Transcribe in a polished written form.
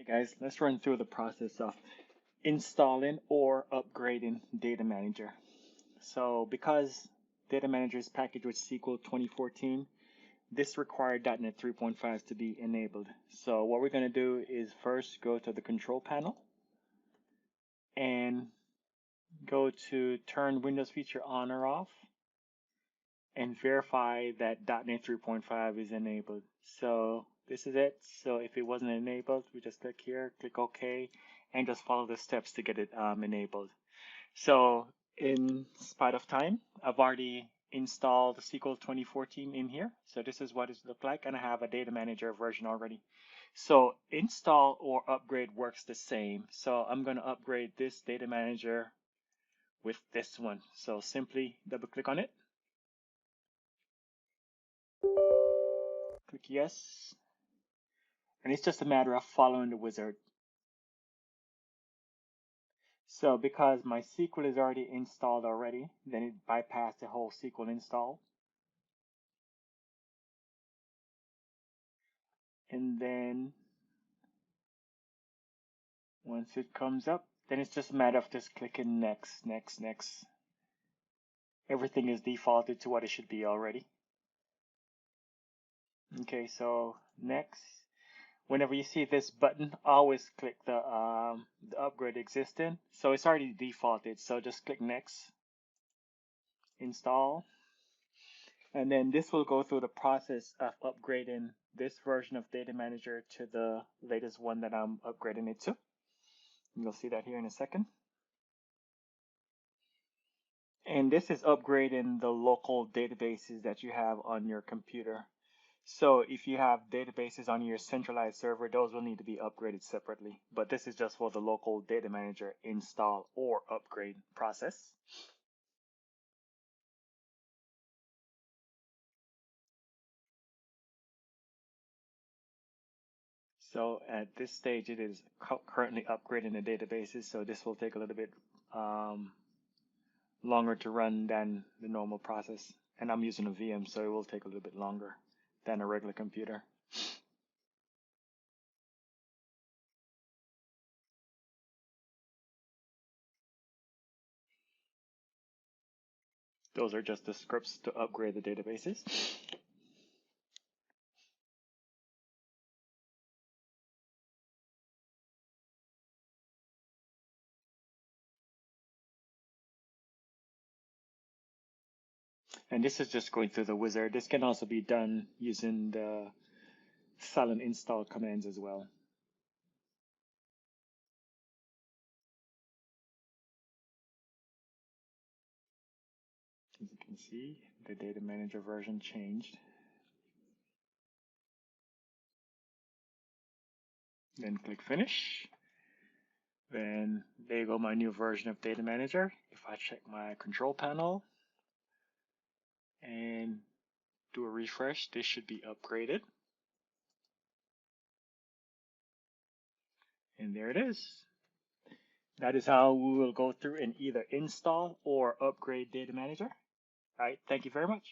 Guys, let's run through the process of installing or upgrading Data Manager. So because Data Manager is packaged with SQL 2014, this required .NET 3.5 to be enabled. So what we're going to do is first go to the control panel and go to turn Windows feature on or off and verify that .NET 3.5 is enabled. So this is it. So if it wasn't enabled, we just click here, click OK, and just follow the steps to get it enabled. So in spite of time, I've already installed SQL 2014 in here. So this is what it looks like, and I have a Data Manager version already. So install or upgrade works the same. So I'm going to upgrade this Data Manager with this one. So simply double click on it. Click yes. And it's just a matter of following the wizard. So because my SQL is already installed already, then it bypassed the whole SQL install. And then once it comes up, then it's just a matter of just clicking next, next, next. Everything is defaulted to what it should be already. Okay, so next. Whenever you see this button, always click the upgrade existing. So it's already defaulted, so just click next, install, and then this will go through the process of upgrading this version of Data Manager to the latest one that I'm upgrading it to. You'll see that here in a second. And this is upgrading the local databases that you have on your computer. So if you have databases on your centralized server, those will need to be upgraded separately. But this is just for the local Data Manager install or upgrade process. So at this stage, it is currently upgrading the databases. So this will take a little bit longer to run than the normal process. And I'm using a VM, so it will take a little bit longer than a regular computer. Those are just the scripts to upgrade the databases. And this is just going through the wizard. This can also be done using the silent install commands as well. As you can see, the Data Manager version changed. Then click Finish. Then there you go, my new version of Data Manager. If I check my control panel and do a refresh, this should be upgraded. And there it is. That is how we will go through and either install or upgrade Data Manager. All right, thank you very much.